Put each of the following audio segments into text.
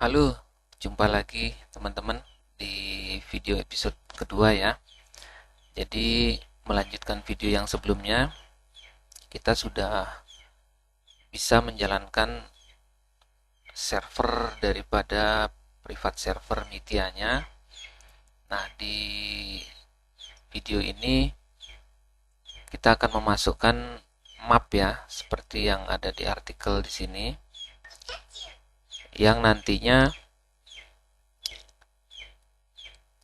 Halo, jumpa lagi teman-teman di video episode kedua ya. Jadi melanjutkan video yang sebelumnya, kita sudah bisa menjalankan server daripada privat server Mitya-nya. Nah, di video ini kita akan memasukkan map ya, seperti yang ada di artikel di sini, yang nantinya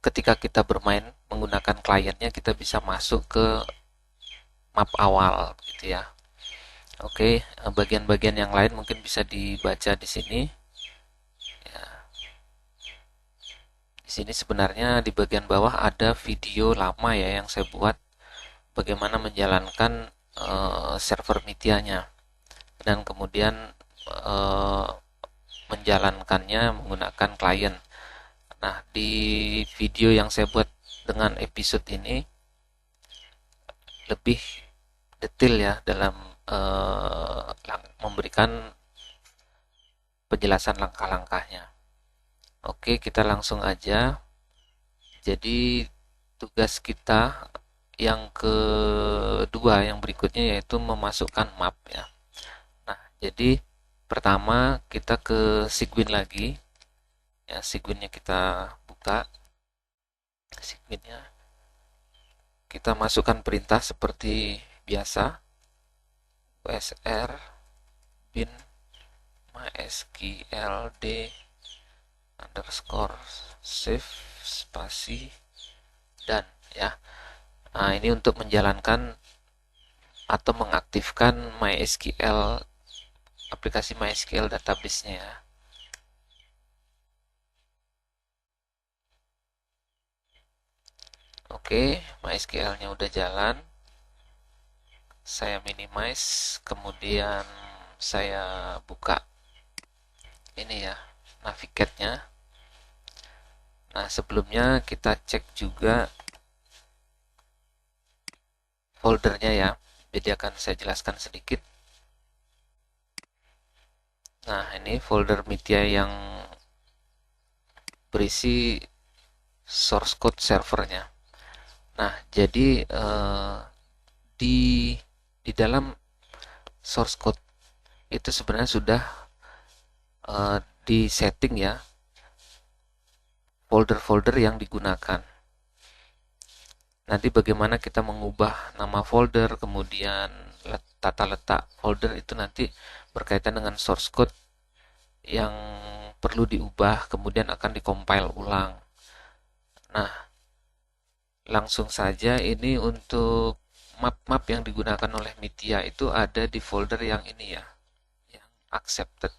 ketika kita bermain menggunakan kliennya kita bisa masuk ke map awal gitu ya. Oke, bagian-bagian yang lain mungkin bisa dibaca di sini. Ya, di sini sebenarnya di bagian bawah ada video lama ya yang saya buat bagaimana menjalankan server Mitya-nya dan kemudian eh, menjalankannya menggunakan klien. Nah, di video yang saya buat dengan episode ini lebih detail ya dalam memberikan penjelasan langkah-langkahnya. Oke, kita langsung aja. Jadi tugas kita yang kedua yang berikutnya yaitu memasukkan map ya. Nah, jadi pertama kita ke Cygwin lagi. Ya, Cygwinnya kita buka. Cygwinnya kita masukkan perintah seperti biasa. usr bin mysqld underscore save spasi dan ya. Nah, ini untuk menjalankan atau mengaktifkan MySQL aplikasi MySQL database-nya ya. Oke, MySQL-nya udah jalan. Saya minimize, kemudian saya buka ini ya, navigate-nya. Nah, sebelumnya kita cek juga foldernya ya. Jadi akan saya jelaskan sedikit. Nah, ini folder media yang berisi source code servernya. Nah, jadi di dalam source code itu sebenarnya sudah di setting ya folder-folder yang digunakan. Nanti bagaimana kita mengubah nama folder, kemudian tata letak folder itu nanti berkaitan dengan source code yang perlu diubah, kemudian akan dikompil ulang. Nah, langsung saja ini untuk map-map yang digunakan oleh Mitya itu ada di folder yang ini ya, yang accepted.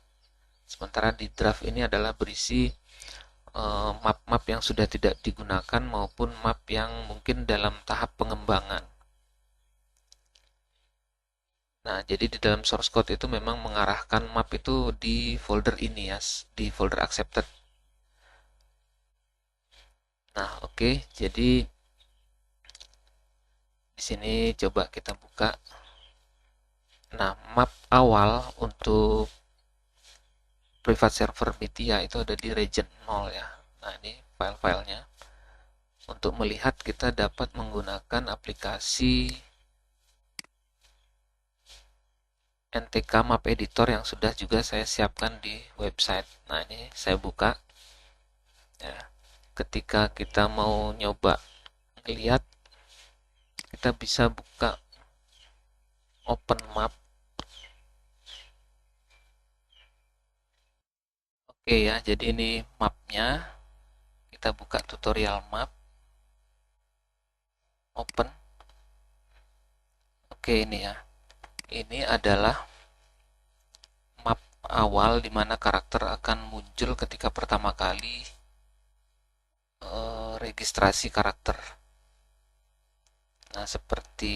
Sementara di draft ini adalah berisi map-map yang sudah tidak digunakan maupun map yang mungkin dalam tahap pengembangan. Nah, jadi di dalam source code itu memang mengarahkan map itu di folder ini ya, di folder accepted. Nah, oke, jadi di sini coba kita buka. Nah, map awal untuk privat server Mitya itu ada di region 0 ya. Nah, ini file-filenya. Untuk melihat kita dapat menggunakan aplikasi NTK Map Editor yang sudah juga saya siapkan di website. Nah, ini saya buka. Ya, ketika kita mau nyoba lihat, kita bisa buka open map. Oke ya, jadi ini mapnya. Kita buka tutorial map. Open. Oke, ini ya. Ini adalah map awal di mana karakter akan muncul ketika pertama kali registrasi karakter. Nah, seperti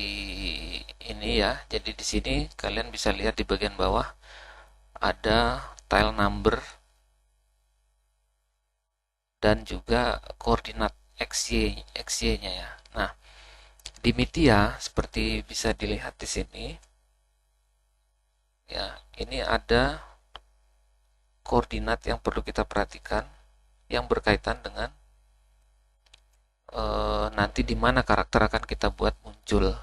ini ya. Jadi di sini kalian bisa lihat di bagian bawah ada tile number dan juga koordinat XY-nya ya. Nah, di Mitya seperti bisa dilihat di sini ya, ini ada koordinat yang perlu kita perhatikan yang berkaitan dengan nanti di mana karakter akan kita buat muncul.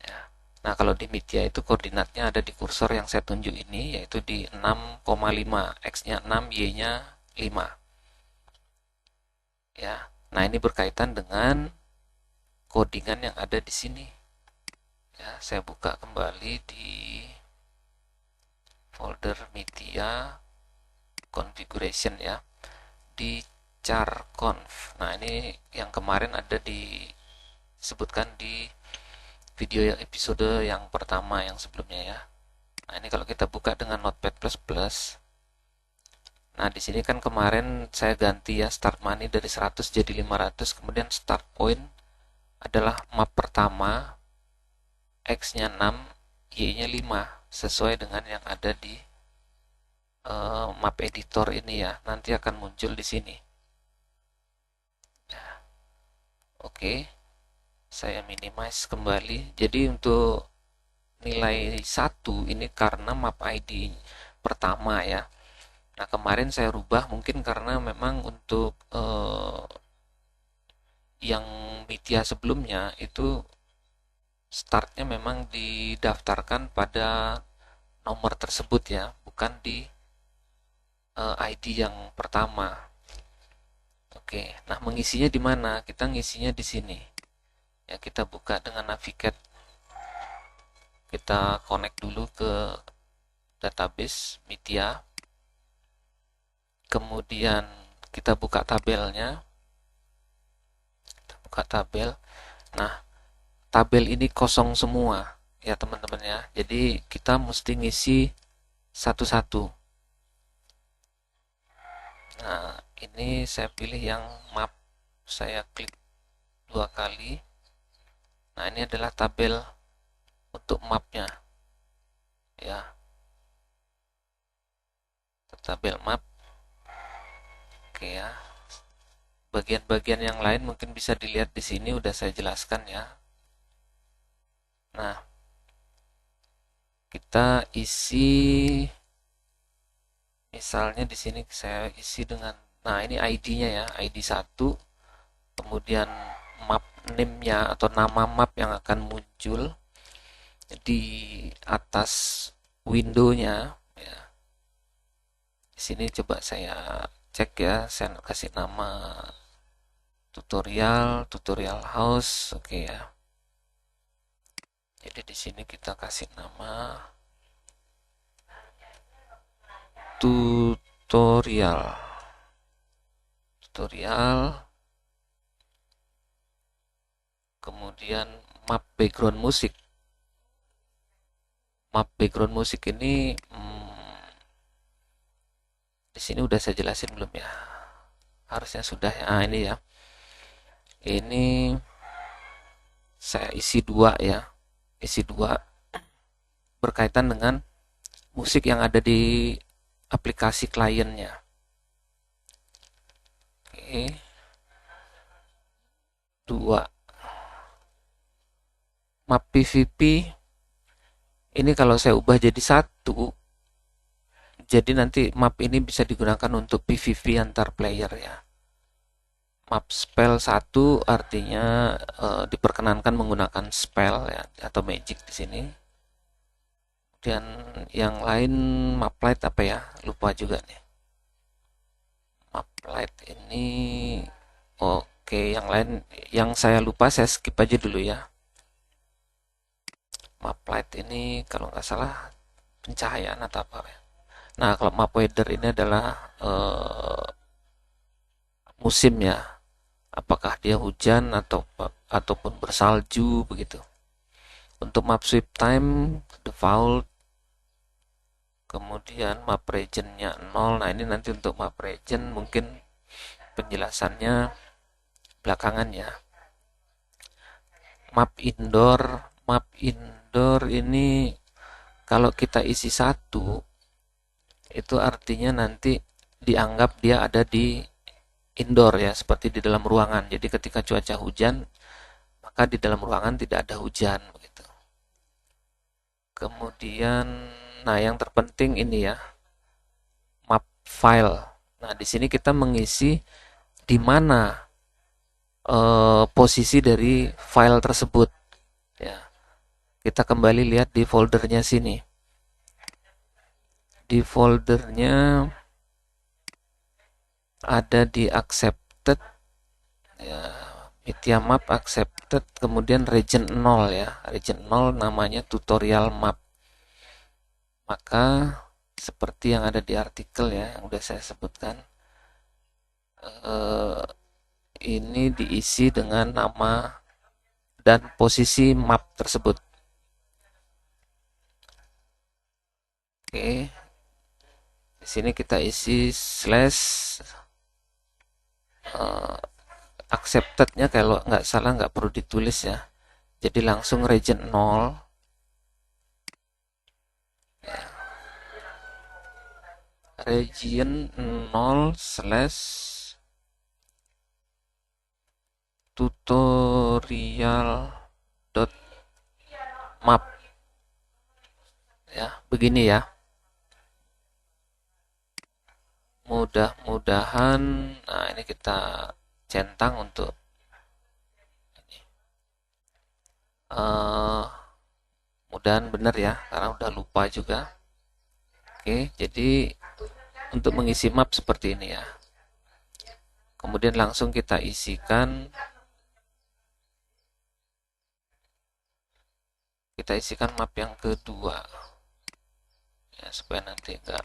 Ya. Nah, kalau di media itu koordinatnya ada di kursor yang saya tunjuk ini, yaitu di 6,5, X-nya 6, Y-nya 5. Ya. Nah, ini berkaitan dengan codingan yang ada di sini. Ya, saya buka kembali di folder media configuration ya, di charconf. Nah, ini yang kemarin ada disebutkan di video yang episode yang pertama yang sebelumnya ya. Nah, ini kalau kita buka dengan Notepad++. Nah, di sini kan kemarin saya ganti ya start money dari 100 jadi 500, kemudian start point adalah map pertama, X-nya 6, Y-nya 5, sesuai dengan yang ada di map editor ini ya. Nanti akan muncul di sini. Nah, oke. Saya minimize kembali. Jadi untuk nilai 1 ini karena map ID pertama ya. Nah, kemarin saya rubah mungkin karena memang untuk yang media sebelumnya itu startnya memang didaftarkan pada nomor tersebut ya, bukan di ID yang pertama. Oke, nah mengisinya di mana? Kita ngisinya di sini. Ya, kita buka dengan Navigate. Kita connect dulu ke database media. Kemudian kita buka tabelnya. Kita buka tabel. Nah, tabel ini kosong semua ya teman-teman ya. Jadi kita mesti ngisi satu-satu. Nah, ini saya pilih yang map. Saya klik 2 kali. Nah, ini adalah tabel untuk mapnya. Ya. Tabel map. Oke ya. Bagian-bagian yang lain mungkin bisa dilihat di sini udah saya jelaskan ya. Nah, kita isi misalnya di sini saya isi dengan ini ID-nya ya, ID 1, kemudian map name-nya atau nama map yang akan muncul di atas window-nya ya. Di sini coba saya cek ya, saya kasih nama tutorial house, oke ya. Jadi di sini kita kasih nama tutorial. Kemudian map background musik. Map background musik ini di sini udah saya jelasin belum ya? Harusnya sudah ya. Nah, ini ya. Ini saya isi 2 ya. Isi 2 berkaitan dengan musik yang ada di aplikasi kliennya. Oke. 2. Map PVP ini kalau saya ubah jadi 1, jadi nanti map ini bisa digunakan untuk PVP antar player ya. Map spell 1 artinya diperkenankan menggunakan spell ya atau magic di sini. Dan yang lain map light apa ya? Lupa juga nih. Map light ini oke, yang lain yang saya lupa saya skip aja dulu ya. Map light ini kalau nggak salah pencahayaan atau apa ya. Nah, kalau map weather ini adalah musim ya. Apakah dia hujan ataupun bersalju begitu. Untuk map sweep time default, kemudian map region-nya 0. Nah, ini nanti untuk map region mungkin penjelasannya belakangan ya. Map indoor ini kalau kita isi 1 itu artinya nanti dianggap dia ada di indoor ya, seperti di dalam ruangan. Jadi ketika cuaca hujan, maka di dalam ruangan tidak ada hujan begitu. Kemudian, nah yang terpenting ini ya, file. Nah, di sini kita mengisi di mana posisi dari file tersebut. Ya, kita kembali lihat di foldernya sini. Di foldernya ada di accepted, ya, media map accepted, kemudian region 0 ya. Region 0 namanya tutorial map. Maka seperti yang ada di artikel ya, yang udah saya sebutkan, ini diisi dengan nama dan posisi map tersebut. Oke, di sini kita isi slash accepted-nya, kalau nggak salah nggak perlu ditulis ya. Jadi langsung region 0. Region 0 slash tutorial dot map. Ya, begini ya. Mudah-mudahan, nah ini kita centang untuk mudahan benar ya, karena udah lupa juga. Oke, jadi untuk mengisi map seperti ini ya. Kemudian langsung kita isikan map yang kedua ya, supaya nanti nggak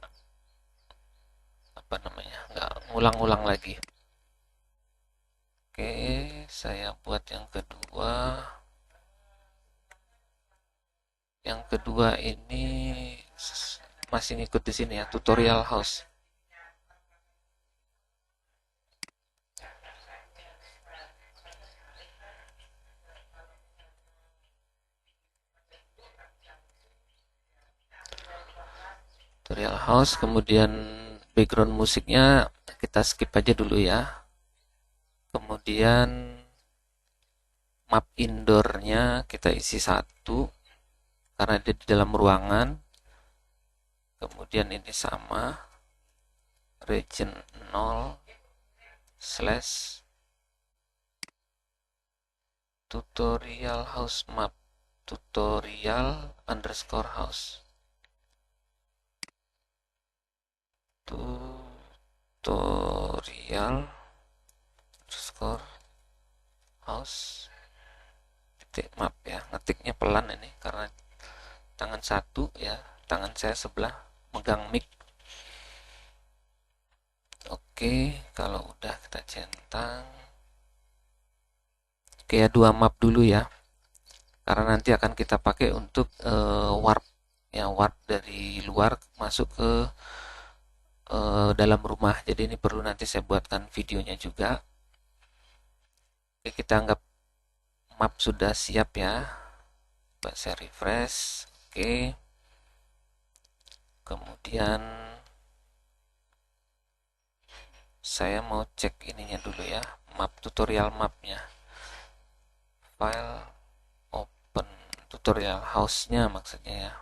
ngulang-ulang lagi. Oke, saya buat yang kedua. Yang kedua ini masih ngikut di sini ya, tutorial house. Tutorial house, kemudian background musiknya kita skip aja dulu ya. Kemudian map indoornya kita isi 1 karena dia di dalam ruangan. Kemudian ini sama, region 0 slash tutorial house map, tutorial underscore house, tutorial underscore house titik map ya. Ngetiknya pelan ini karena tangan satu ya, tangan saya sebelah megang mic. Oke, kalau udah kita centang. Oke ya, 2 map dulu ya, karena nanti akan kita pakai untuk warp ya, warp dari luar masuk ke dalam rumah. Jadi ini perlu nanti saya buatkan videonya juga. Oke, kita anggap map sudah siap ya. Coba saya refresh. Oke, kemudian saya mau cek ininya dulu ya, map, tutorial mapnya. File, open, tutorial house-nya maksudnya ya.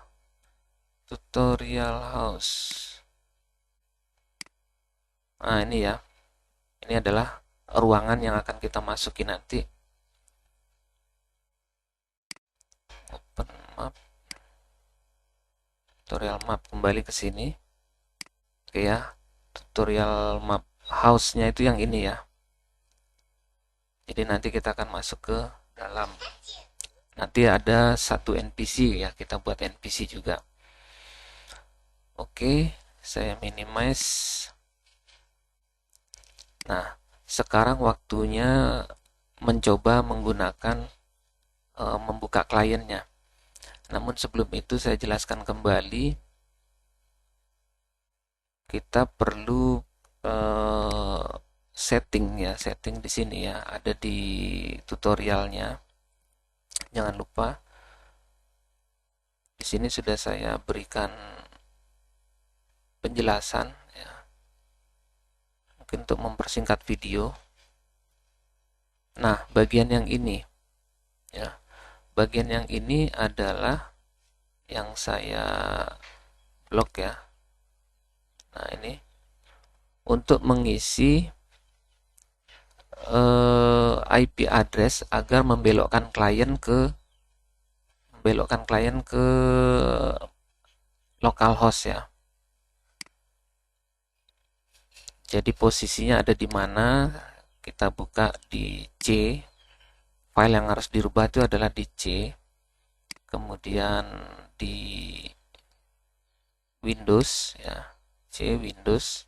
Tutorial house. Nah ini ya, ini adalah ruangan yang akan kita masuki nanti. Open map, tutorial map, kembali ke sini. Oke ya, tutorial map house-nya itu yang ini ya. Jadi nanti kita akan masuk ke dalam. Nanti ada satu NPC ya, kita buat NPC juga. Oke, saya minimize. Nah, sekarang waktunya mencoba menggunakan membuka kliennya. Namun sebelum itu saya jelaskan kembali, kita perlu setting ya, setting di sini ya, ada di tutorialnya. Jangan lupa di sini sudah saya berikan penjelasan ya, mungkin untuk mempersingkat video. Nah, bagian yang ini ya, bagian yang ini adalah yang saya blok ya. Nah, ini untuk mengisi IP address agar membelokkan klien ke localhost ya. Jadi posisinya ada di mana, kita buka di C. File yang harus dirubah itu adalah di C. Kemudian di Windows ya. C Windows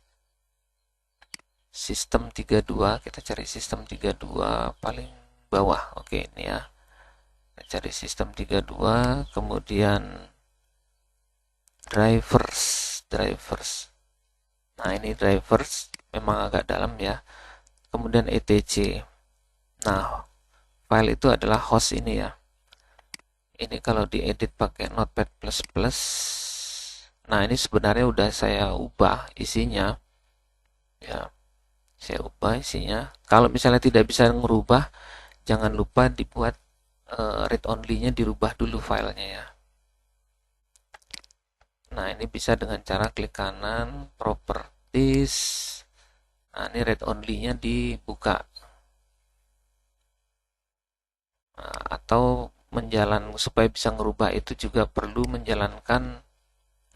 sistem 32, kita cari sistem 32 paling bawah. Oke, ini ya. Kita cari sistem 32, kemudian drivers. Nah, ini drivers memang agak dalam ya. Kemudian etc. Nah, file itu adalah host ini ya. Ini kalau diedit pakai Notepad++. Nah, ini sebenarnya udah saya ubah isinya. Ya, saya ubah isinya. Kalau misalnya tidak bisa ngerubah, jangan lupa dibuat read only-nya, dirubah dulu filenya ya. Nah, ini bisa dengan cara klik kanan, properties. Nah, ini read only-nya dibuka. Nah, atau supaya bisa ngerubah itu juga perlu menjalankan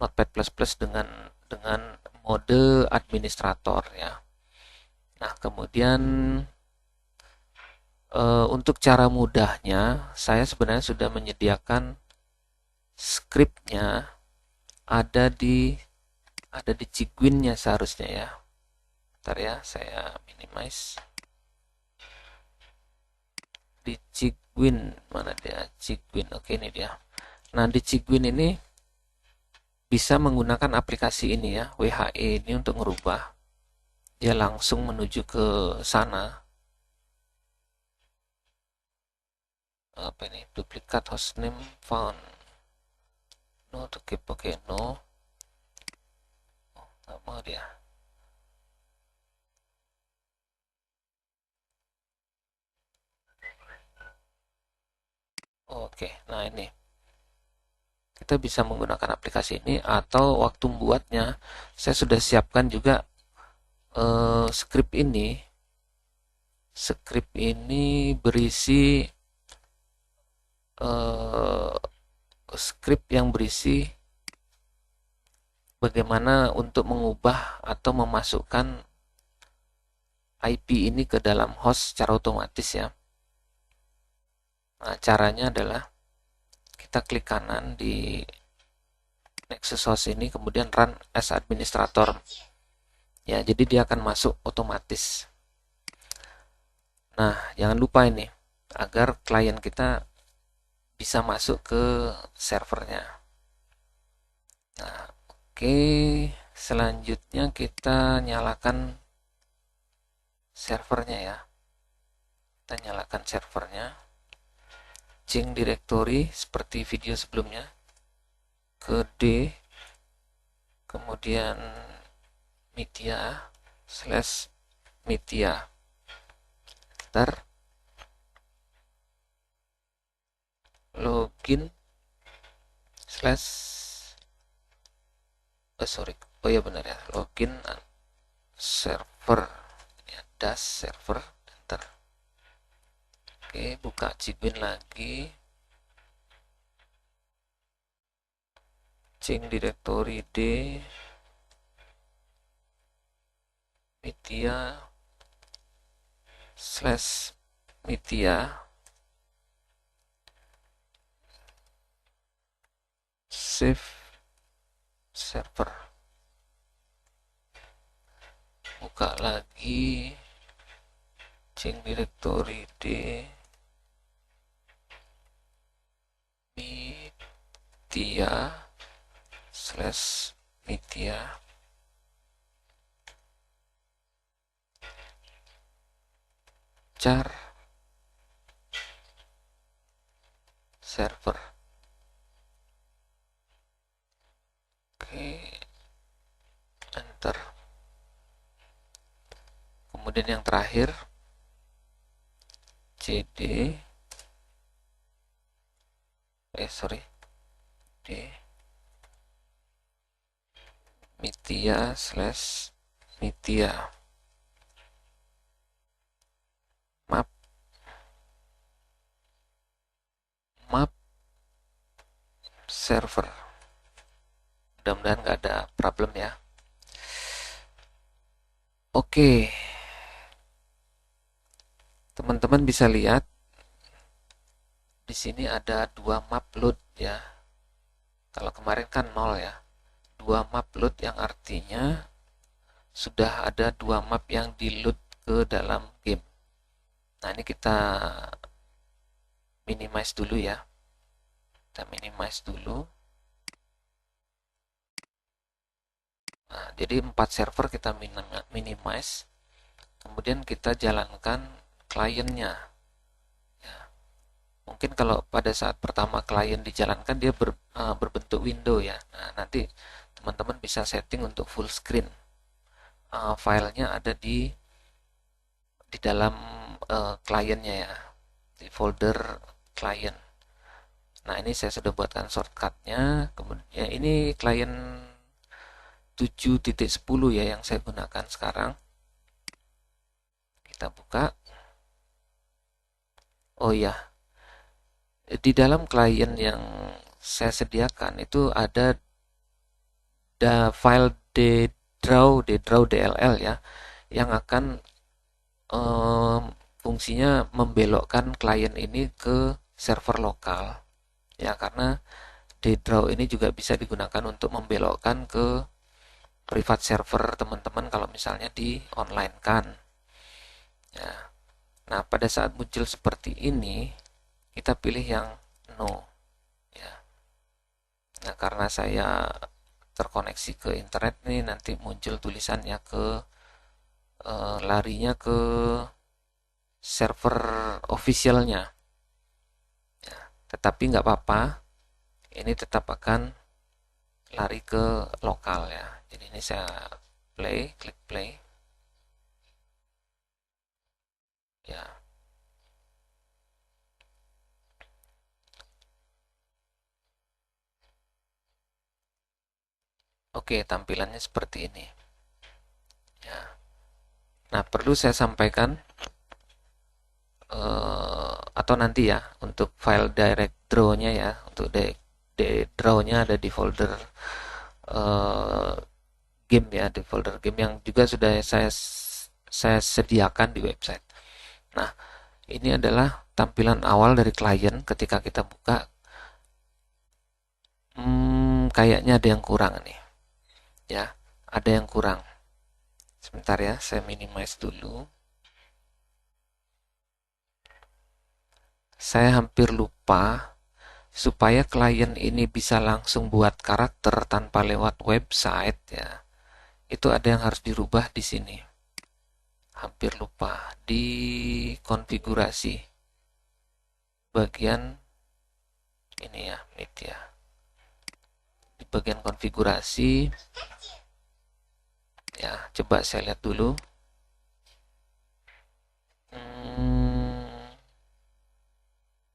Notepad++ dengan mode administrator ya. Nah, kemudian untuk cara mudahnya, saya sebenarnya sudah menyediakan scriptnya ada di Ciguin-nya seharusnya ya. Bentar ya, saya minimize. Di Ciguin, mana dia? Ciguin, oke ini dia. Nah, di Ciguin ini bisa menggunakan aplikasi ini ya, WHE ini untuk merubah. Dia langsung menuju ke sana. Apa ini? Duplikat hostname found. No to keep, oke, no. Oh, nggak mau dia. Oke, nah ini. Kita bisa menggunakan aplikasi ini atau waktu membuatnya, saya sudah siapkan juga script ini. Script ini berisi script yang berisi bagaimana untuk mengubah atau memasukkan IP ini ke dalam host secara otomatis ya. Nah, caranya adalah kita klik kanan di Nexus Host ini, kemudian Run as Administrator. Ya, jadi dia akan masuk otomatis. Nah, jangan lupa ini, agar klien kita bisa masuk ke servernya. Nah, oke. Selanjutnya kita nyalakan servernya ya. Kita nyalakan servernya. Change directory seperti video sebelumnya. Ke D. Kemudian media/media. Ntar login slash oh ya benar ya, login server ya, dash server, enter. Oke, buka Ciguin lagi, change directory D, media slash media, save server. Buka lagi, change directory D, media slash media, char server. Oke, enter. Kemudian yang terakhir cd d media slash Nitya map map server. Mudah-mudahan nggak ada problem ya. Oke, teman-teman bisa lihat di sini ada dua map load ya. Kalau kemarin kan 0 ya. Dua map load yang artinya sudah ada dua map yang di load ke dalam game. Nah, ini kita minimize dulu ya. Kita minimize dulu. Nah, jadi 4 server kita minimize. Kemudian kita jalankan kliennya. Ya. Mungkin kalau pada saat pertama klien dijalankan dia berbentuk window ya. Nah, nanti teman-teman bisa setting untuk full screen. Filenya ada di dalam kliennya ya, di folder klien. Nah, ini saya sudah buatkan shortcutnya. Kemudian ini klien 7.10 ya yang saya gunakan sekarang. Kita buka. Oh ya, di dalam klien yang saya sediakan itu ada file ddraw DLL ya, yang akan fungsinya membelokkan klien ini ke server lokal ya, karena ddraw ini juga bisa digunakan untuk membelokkan ke private server teman-teman kalau misalnya di online kan ya. Nah, pada saat muncul seperti ini kita pilih yang no ya. Nah, karena saya terkoneksi ke internet nih, nanti muncul tulisannya ke larinya ke server officialnya ya. Tetapi nggak apa-apa, ini tetap akan lari ke lokal ya. Jadi ini saya klik play ya. Oke, tampilannya seperti ini ya. Nah, perlu saya sampaikan atau nanti ya untuk file direct draw-nya ya, untuk draw-nya ada di folder game ya, di folder game yang juga sudah saya sediakan di website. Nah, ini adalah tampilan awal dari klien ketika kita buka. Kayaknya ada yang kurang nih ya, ada yang kurang. Sebentar ya, saya minimize dulu. Saya hampir lupa, supaya klien ini bisa langsung buat karakter tanpa lewat website ya. Itu ada yang harus dirubah di sini. Hampir lupa di konfigurasi. Bagian ini ya, media. Di bagian konfigurasi ya, coba saya lihat dulu.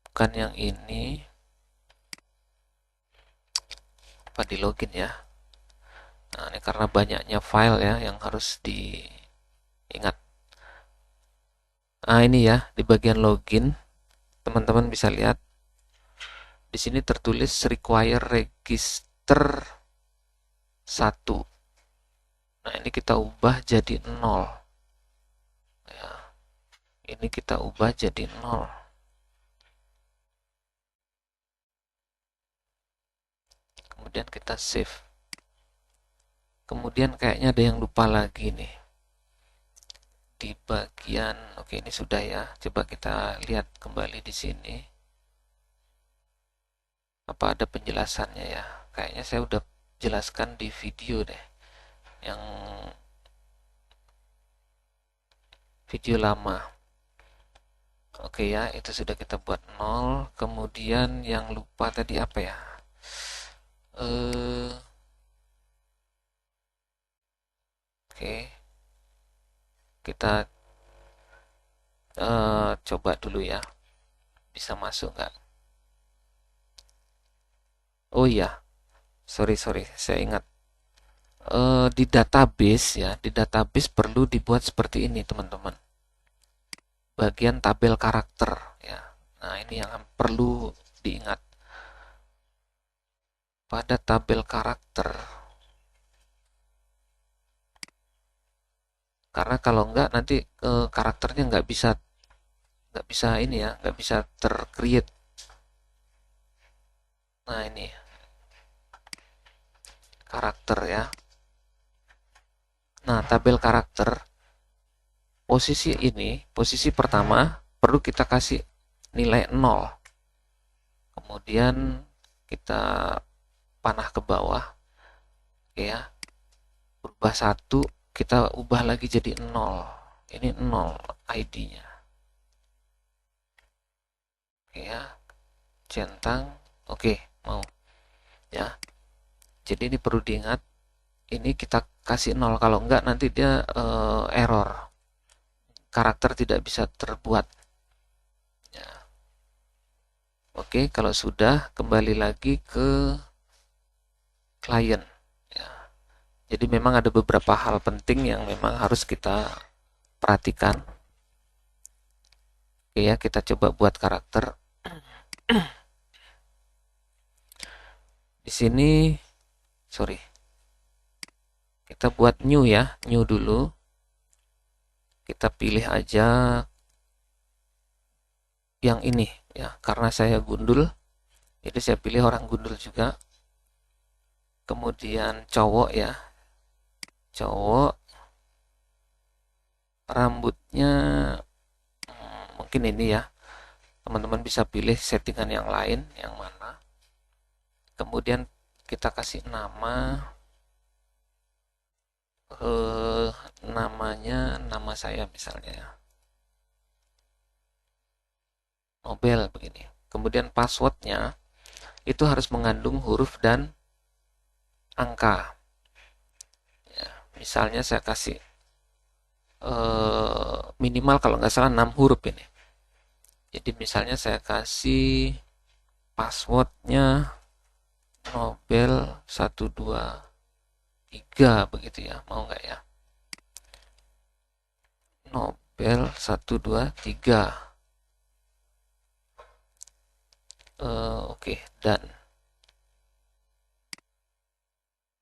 Bukan yang ini. Apa di login ya? Nah, ini karena banyaknya file ya yang harus diingat. Nah, ini ya, di bagian login, teman-teman bisa lihat di sini tertulis require register 1. Nah, ini kita ubah jadi 0. Ya, ini kita ubah jadi 0. Kemudian kita save. Kemudian kayaknya ada yang lupa lagi nih. Di bagian, oke ini sudah ya. Coba kita lihat kembali di sini. Apa ada penjelasannya ya? Kayaknya saya udah jelaskan di video deh. Yang video lama. Oke ya, itu sudah kita buat 0. Kemudian yang lupa tadi apa ya? Oke. Kita coba dulu ya. Bisa masuk nggak? Oh iya. Sorry, saya ingat. di database ya, di database perlu dibuat seperti ini teman-teman. Bagian tabel karakter ya. Nah, ini yang perlu diingat. Pada tabel karakter. Karena kalau enggak nanti karakternya nggak bisa ini ya, nggak bisa tercreate. Nah, ini karakter ya. Nah, tabel karakter posisi pertama perlu kita kasih nilai 0. Kemudian kita panah ke bawah ya. Berubah 1, kita ubah lagi jadi 0. Ini 0 ID-nya. Oke ya. Centang. Oke, mau. Ya. Jadi ini perlu diingat. Ini kita kasih 0, kalau enggak nanti dia error. Karakter tidak bisa terbuat. Ya. Oke, kalau sudah kembali lagi ke klien. Ya. Jadi memang ada beberapa hal penting yang memang harus kita perhatikan. Oke ya, kita coba buat karakter. Di sini, sorry, kita buat new ya, new dulu. Kita pilih aja yang ini ya, karena saya gundul, jadi saya pilih orang gundul juga. Kemudian cowok ya, cowok, rambutnya mungkin ini ya, teman-teman bisa pilih settingan yang lain, yang mana. Kemudian kita kasih nama, namanya nama saya misalnya ya, Nobel begini. Kemudian passwordnya itu harus mengandung huruf dan angka. Ya, misalnya saya kasih minimal kalau nggak salah 6 huruf ini. Jadi misalnya saya kasih passwordnya Nobel 123 begitu ya, mau nggak ya? Nobel 123. Oke, dan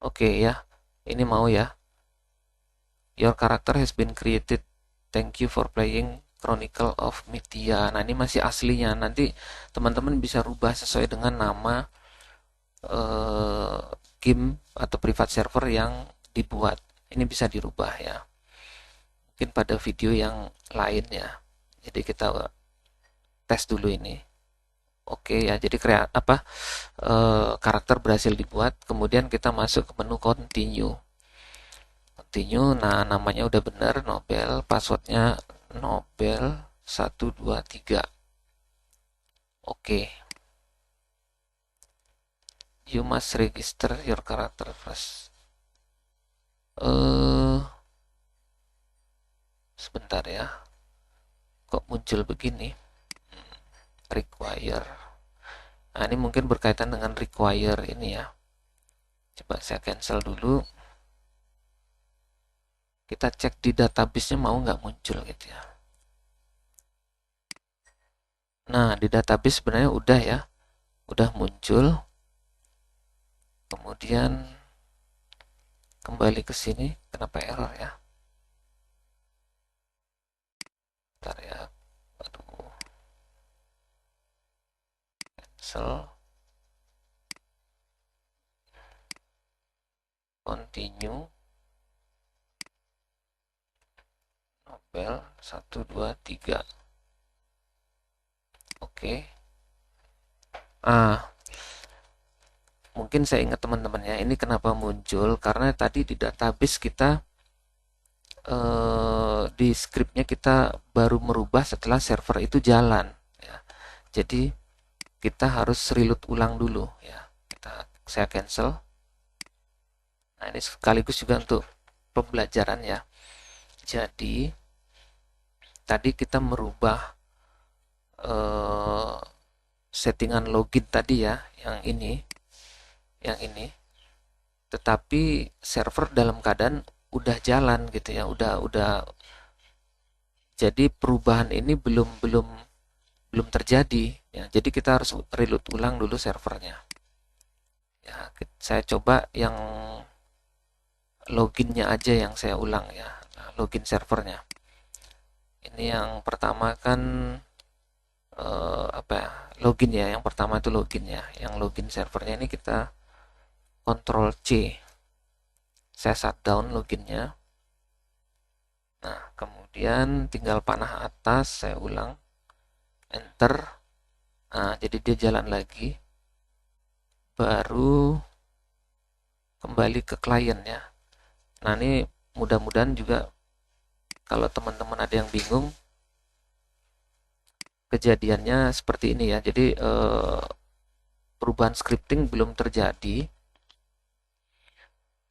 oke ya, ini mau ya. Your character has been created. Thank you for playing Chronicle of Mythia. Nah, ini masih aslinya. Nanti teman-teman bisa rubah sesuai dengan nama game atau private server yang dibuat. Ini bisa dirubah ya. Mungkin pada video yang lain ya. Jadi kita tes dulu ini. Oke ya, jadi karakter berhasil dibuat. Kemudian kita masuk ke menu continue. Continue, nah namanya udah benar, Nobel, passwordnya Nobel 123. Oke. You must register your character first. Sebentar ya. Kok muncul begini? Require. Nah, ini mungkin berkaitan dengan require ini ya. Coba saya cancel dulu. Kita cek di database-nya mau nggak muncul gitu ya. Nah, di database sebenarnya udah ya. Udah muncul. Kemudian kembali ke sini. Kenapa error ya? Bentar ya. Aduh. Cancel. Continue. Nobel 123. Oke. Mungkin saya ingat teman-teman ya, ini kenapa muncul karena tadi di database kita di scriptnya kita baru merubah setelah server itu jalan ya. Jadi kita harus reload ulang dulu ya. Saya cancel. Nah, ini sekaligus juga untuk pembelajaran ya. Jadi tadi kita merubah settingan login tadi ya, yang ini tetapi server dalam keadaan udah jalan gitu ya, udah jadi perubahan ini belum terjadi ya. Jadi kita harus reload ulang dulu servernya. Ya, saya coba yang loginnya aja yang saya ulang ya. Nah, login servernya. Ini yang pertama kan apa ya? Login ya. Yang pertama itu login ya. Yang login servernya ini kita Ctrl C. Saya shutdown loginnya. Nah, kemudian tinggal panah atas, saya ulang, enter. Nah, jadi dia jalan lagi. Baru kembali ke klien ya. Nah, ini mudah-mudahan juga kalau teman-teman ada yang bingung, kejadiannya seperti ini ya. Jadi perubahan scripting belum terjadi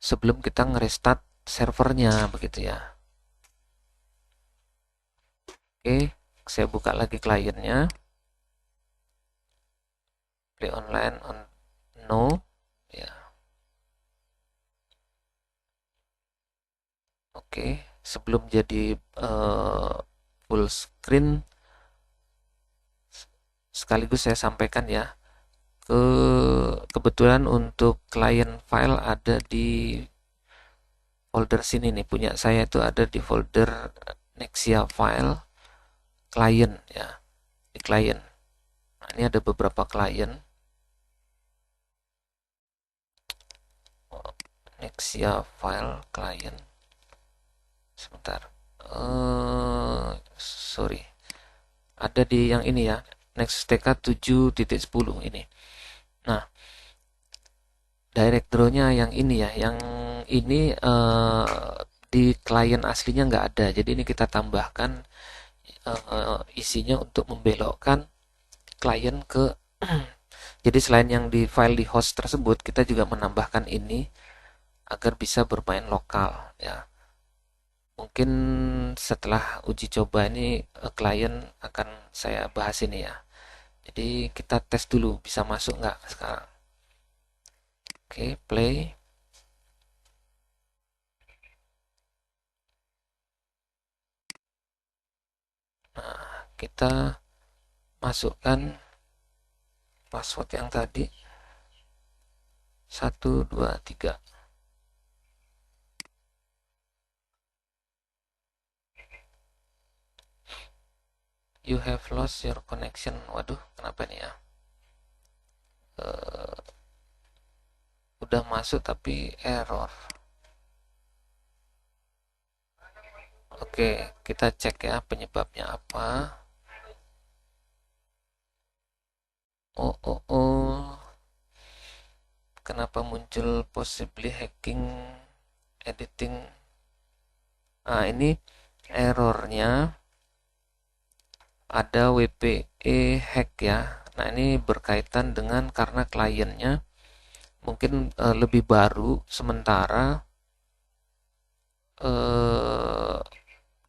sebelum kita ngerestart servernya begitu ya. Oke, saya buka lagi kliennya. Play online on no ya. Oke, sebelum jadi full screen sekaligus saya sampaikan ya. Kebetulan untuk client file ada di folder sini nih, punya saya itu ada di folder Nexia file client ya, di client. Nah, ini ada beberapa client. Nexia file client. Sebentar. Sorry. Ada di yang ini ya, Nextk 7.10 ini. Nah, directory-nya yang ini ya, yang ini di klien aslinya nggak ada. Jadi ini kita tambahkan isinya untuk membelokkan klien ke jadi selain yang di file di host tersebut, kita juga menambahkan ini agar bisa bermain lokal ya. Mungkin setelah uji coba ini klien akan saya bahas ini ya. Jadi kita tes dulu bisa masuk nggak sekarang. Oke, play. Nah, kita masukkan password yang tadi 123. You have lost your connection. Waduh, kenapa nih ya? Udah masuk tapi error. Oke, kita cek ya penyebabnya apa. Oh. Kenapa muncul possibly hacking editing? Nah, ini errornya ada WPE hack ya. Nah, ini berkaitan dengan karena kliennya mungkin lebih baru, sementara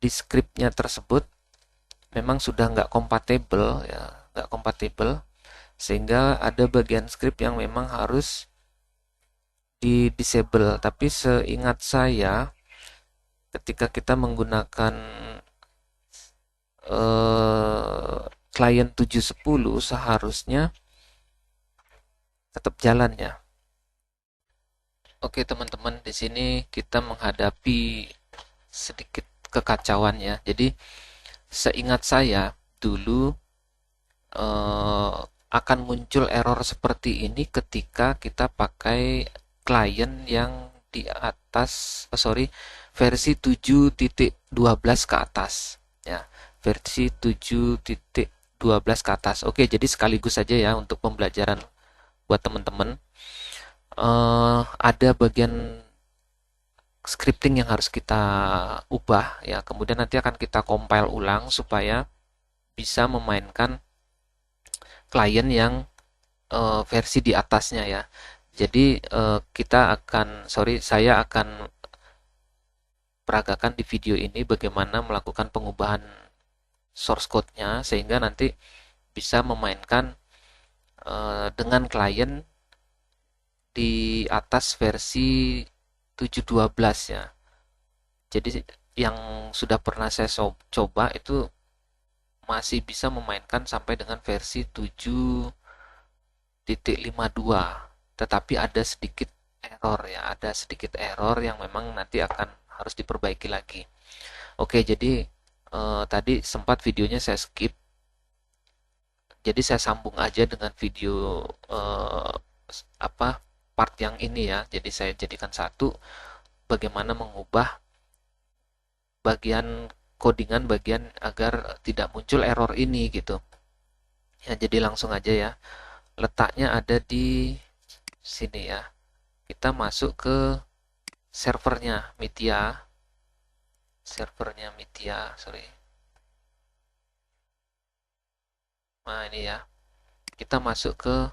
di scriptnya tersebut memang sudah nggak kompatibel ya, nggak kompatibel, sehingga ada bagian script yang memang harus di disable. Tapi seingat saya ketika kita menggunakan klien 7.10 seharusnya tetap jalan ya. Oke teman-teman, di sini kita menghadapi sedikit kekacauan ya. Jadi seingat saya dulu akan muncul error seperti ini ketika kita pakai klien yang di atas, versi 7.12 ke atas ya, versi 7.12 ke atas. Oke, jadi sekaligus saja ya untuk pembelajaran buat teman-teman. Ada bagian scripting yang harus kita ubah ya, kemudian nanti akan kita compile ulang supaya bisa memainkan klien yang versi di atasnya ya. Jadi saya akan peragakan di video ini bagaimana melakukan pengubahan source code-nya sehingga nanti bisa memainkan dengan klien di atas versi 7.12 ya. Jadi yang sudah pernah saya coba itu masih bisa memainkan sampai dengan versi 7.52, tetapi ada sedikit error ya, ada sedikit error yang memang nanti akan harus diperbaiki lagi. Oke, jadi tadi sempat videonya saya skip, jadi saya sambung aja dengan video part yang ini ya. Jadi saya jadikan satu, bagaimana mengubah bagian codingan bagian agar tidak muncul error ini gitu. Ya, jadi langsung aja ya. Letaknya ada di sini ya. Kita masuk ke servernya Mithya. Sorry. Nah, ini ya. Kita masuk ke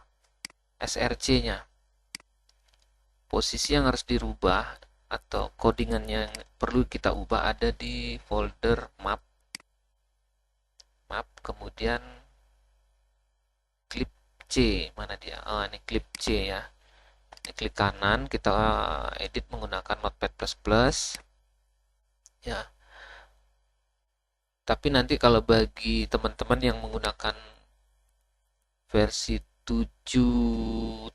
SRC-nya. Posisi yang harus dirubah atau codingannya yang perlu kita ubah ada di folder map, kemudian clip C. Mana dia? Ini clip C ya. Ini klik kanan, kita edit menggunakan Notepad++. Ya. Tapi nanti kalau bagi teman-teman yang menggunakan versi 7.10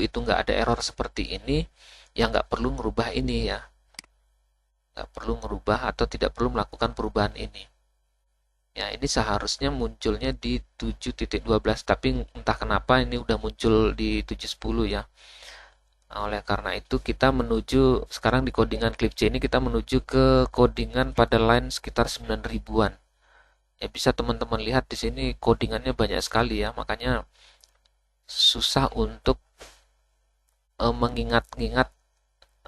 itu nggak ada error seperti ini, ya nggak perlu merubah ini ya. Nggak perlu merubah atau tidak perlu melakukan perubahan ini. Ya, ini seharusnya munculnya di 7.12, tapi entah kenapa ini udah muncul di 7.10 ya. Nah, oleh karena itu kita menuju sekarang di codingan clip C ini kita menuju ke codingan pada line sekitar 9 ribuan. Ya, bisa teman-teman lihat di sini codingannya banyak sekali ya, makanya susah untuk mengingat-ingat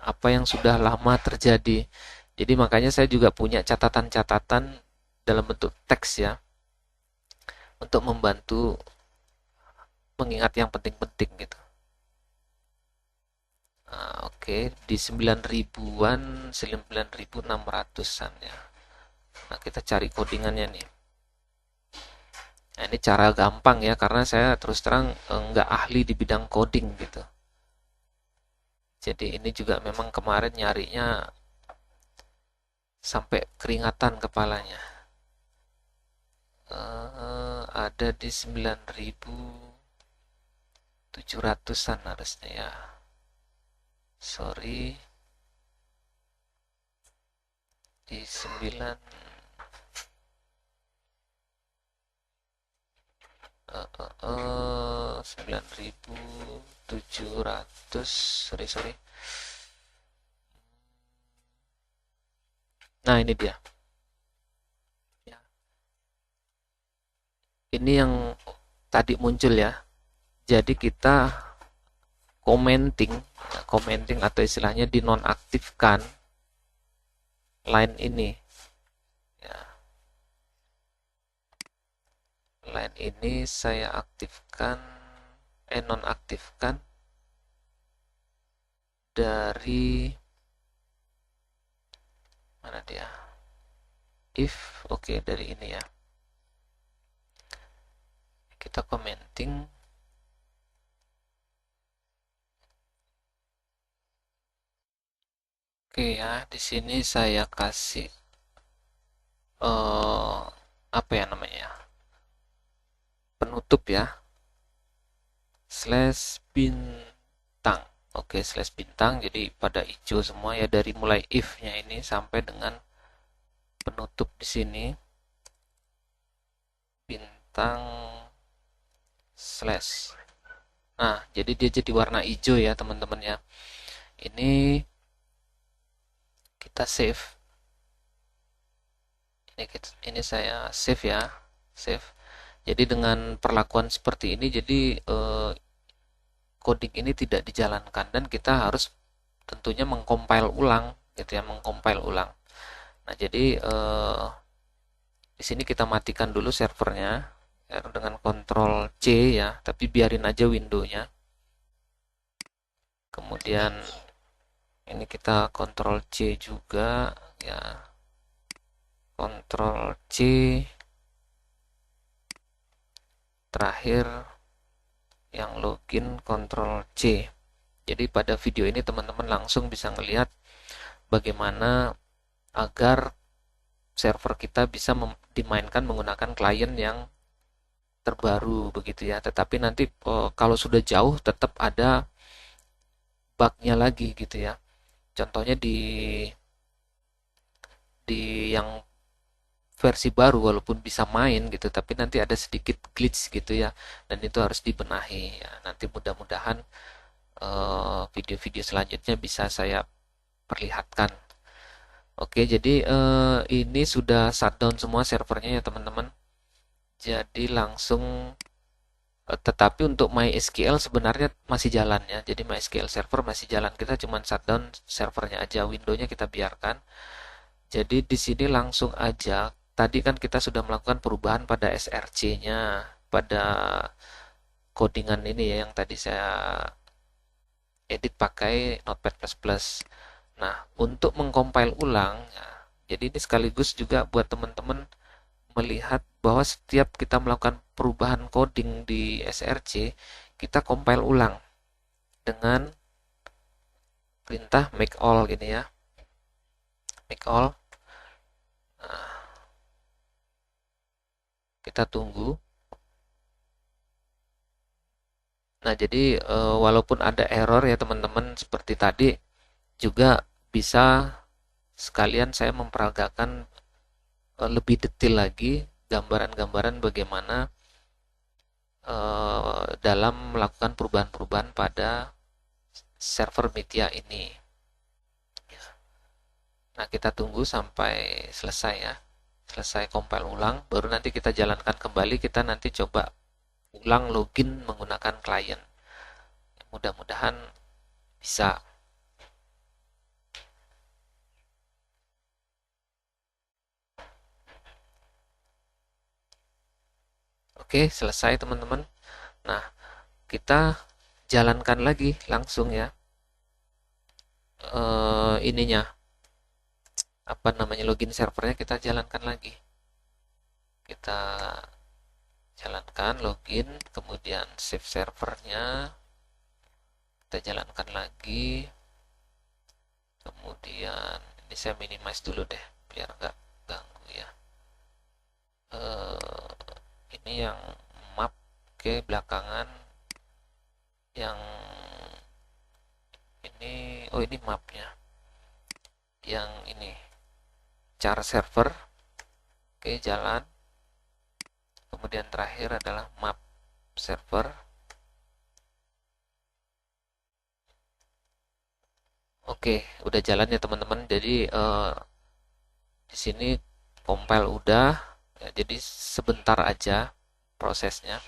apa yang sudah lama terjadi. Jadi makanya saya juga punya catatan-catatan dalam bentuk teks ya, untuk membantu mengingat yang penting-penting gitu. Nah, oke, di 9 ribuan, 9.600-an ya. Nah, kita cari codingannya nih. Nah, ini cara gampang ya, karena saya terus terang nggak ahli di bidang coding gitu. Jadi ini juga memang kemarin nyarinya sampai keringatan kepalanya. Ada di 9.700-an harusnya ya. Sorry. Di 9.700, sorry. Nah, ini dia ya. Ini yang tadi muncul ya. Jadi kita commenting atau istilahnya dinonaktifkan line ini ya. Line ini saya aktifkan, nonaktifkan dari mana dia, if, oke, dari ini ya. Kita commenting, oke ya. Di sini saya kasih apa ya namanya, penutup ya, /bintang. Oke, /bintang, jadi pada hijau semua ya, dari mulai if-nya ini sampai dengan penutup di sini bintang slash. Nah, jadi dia jadi warna hijau ya teman-teman ya. Ini kita save. Ini saya save ya, save. Jadi dengan perlakuan seperti ini, jadi coding ini tidak dijalankan dan kita harus tentunya mengcompile ulang gitu ya, mengcompile ulang. Nah, jadi di sini kita matikan dulu servernya ya, dengan Ctrl C ya, tapi biarin aja windownya. Kemudian ini kita Ctrl C juga ya, Ctrl C. Terakhir yang login Ctrl C. Jadi pada video ini teman-teman langsung bisa ngelihat bagaimana agar server kita bisa dimainkan menggunakan klien yang terbaru begitu ya. Tetapi nanti kalau sudah jauh tetap ada bugnya lagi gitu ya. Contohnya di yang versi baru walaupun bisa main gitu, tapi nanti ada sedikit glitch gitu ya, dan itu harus dibenahi ya. Nanti mudah-mudahan video-video selanjutnya bisa saya perlihatkan. Oke, jadi ini sudah shutdown semua servernya ya teman-teman. Jadi langsung tetapi untuk MySQL sebenarnya masih jalan ya. Jadi MySQL server masih jalan. Kita cuma shutdown servernya aja, windownya kita biarkan. Jadi di sini langsung aja. Tadi kan kita sudah melakukan perubahan pada SRC-nya, pada codingan ini ya yang tadi saya edit pakai Notepad++. Nah, untuk mengcompile ulang, ya, jadi ini sekaligus juga buat teman-teman melihat bahwa setiap kita melakukan perubahan coding di SRC, kita compile ulang dengan perintah make all gini ya. Make all. Nah, kita tunggu. Nah, jadi walaupun ada error ya teman-teman seperti tadi, juga bisa sekalian saya memperagakan lebih detail lagi gambaran-gambaran bagaimana dalam melakukan perubahan-perubahan pada server media ini. Nah, kita tunggu sampai selesai ya. Selesai compile ulang, baru nanti kita jalankan kembali, kita nanti coba ulang login menggunakan klien. Mudah-mudahan bisa. Oke, selesai teman-teman. Nah, kita jalankan lagi langsung ya. Ininya apa namanya login servernya kita jalankan lagi. Kita jalankan login, kemudian save servernya. Kita jalankan lagi. Kemudian ini saya minimize dulu deh biar nggak ganggu ya. Ini yang map ke belakangan, yang ini ini mapnya, yang ini cara server. Oke, jalan. Kemudian terakhir adalah map server. Oke, udah jalan ya teman-teman. Jadi di sini compile udah ya, jadi sebentar aja prosesnya.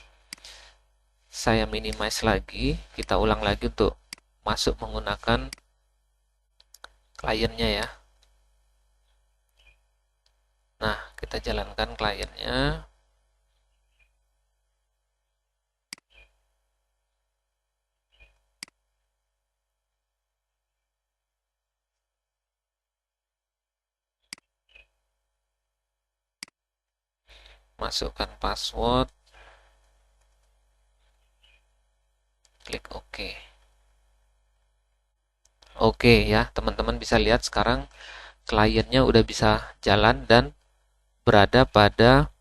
Saya minimize lagi, kita ulang lagi untuk masuk menggunakan kliennya ya. Nah, kita jalankan kliennya. Masukkan password. Klik OK. Oke ya, teman-teman bisa lihat sekarang kliennya udah bisa jalan dan berada pada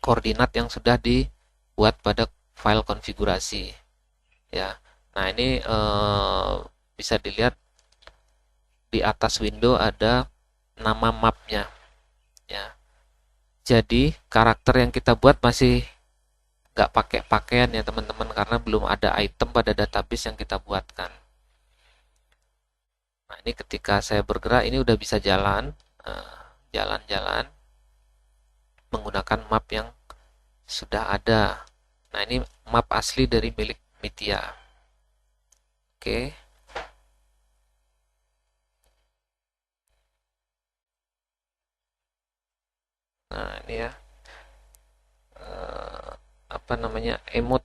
koordinat yang sudah dibuat pada file konfigurasi ya. Nah, ini bisa dilihat di atas window ada nama mapnya ya. Jadi karakter yang kita buat masih nggak pakai pakaian ya teman-teman, karena belum ada item pada database yang kita buatkan. Nah, ini ketika saya bergerak ini udah bisa jalan, jalan-jalan menggunakan map yang sudah ada. Nah, ini map asli dari milik Mitya. Oke. Nah, ini ya. Apa namanya? Emot.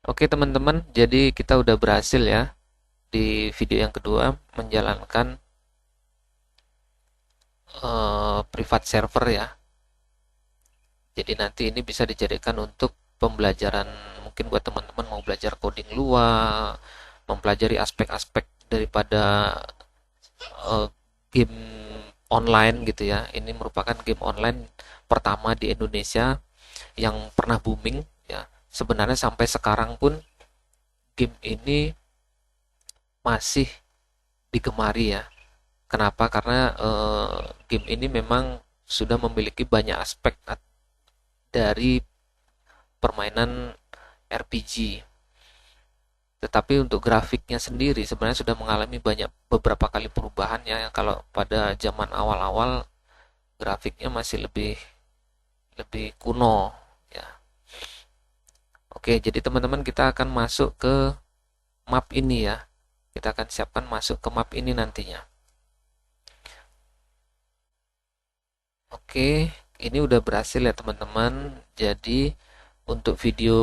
Oke, teman-teman. Jadi kita udah berhasil ya di video yang kedua menjalankan private server ya. Jadi nanti ini bisa dijadikan untuk pembelajaran, mungkin buat teman-teman mau belajar coding luar, mempelajari aspek-aspek daripada uh, game online gitu ya. Ini merupakan game online pertama di Indonesia yang pernah booming ya. Sebenarnya sampai sekarang pun game ini masih digemari ya. Kenapa? Karena game ini memang sudah memiliki banyak aspek dari permainan RPG. Tetapi untuk grafiknya sendiri sebenarnya sudah mengalami beberapa kali perubahan ya. Kalau pada zaman awal-awal grafiknya masih lebih lebih kuno ya. Oke, jadi teman-teman kita akan masuk ke map ini ya. Kita akan siapkan masuk ke map ini nantinya. Oke, ini udah berhasil ya teman-teman. Jadi untuk video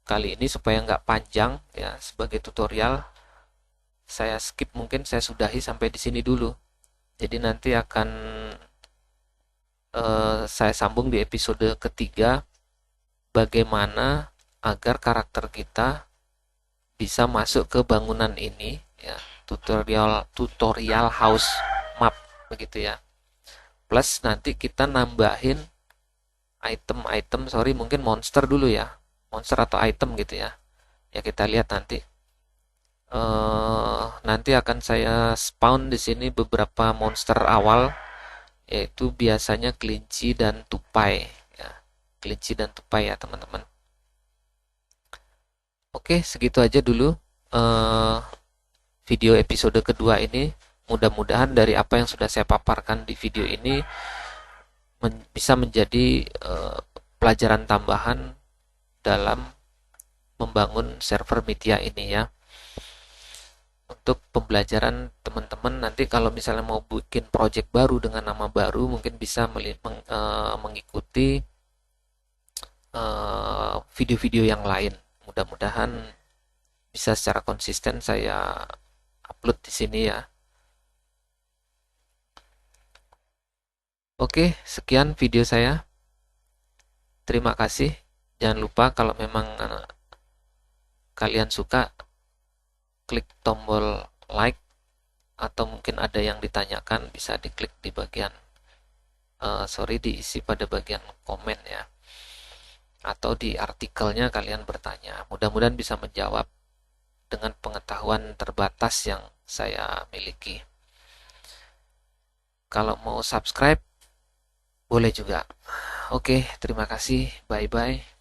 kali ini supaya nggak panjang ya sebagai tutorial, saya skip, mungkin saya sudahi sampai di sini dulu. Jadi nanti akan saya sambung di episode ketiga bagaimana agar karakter kita bisa masuk ke bangunan ini ya, tutorial house map begitu ya. Plus nanti kita nambahin item, sorry, mungkin monster dulu ya, monster atau item gitu ya. Ya kita lihat nanti. Nanti akan saya spawn di sini beberapa monster awal, yaitu biasanya kelinci dan tupai ya. Kelinci dan tupai ya teman-teman. Oke, segitu aja dulu video episode kedua ini. Mudah-mudahan dari apa yang sudah saya paparkan di video ini bisa menjadi pelajaran tambahan dalam membangun server media ini ya. Untuk pembelajaran teman-teman nanti kalau misalnya mau bikin project baru dengan nama baru, mungkin bisa mengikuti video-video yang lain. Mudah-mudahan bisa secara konsisten saya upload di sini ya. Oke, sekian video saya. Terima kasih. Jangan lupa kalau memang kalian suka, klik tombol like, atau mungkin ada yang ditanyakan bisa diklik di bagian diisi pada bagian komen ya, atau di artikelnya kalian bertanya. Mudah-mudahan bisa menjawab dengan pengetahuan terbatas yang saya miliki. Kalau mau subscribe boleh juga. Oke, terima kasih. Bye-bye.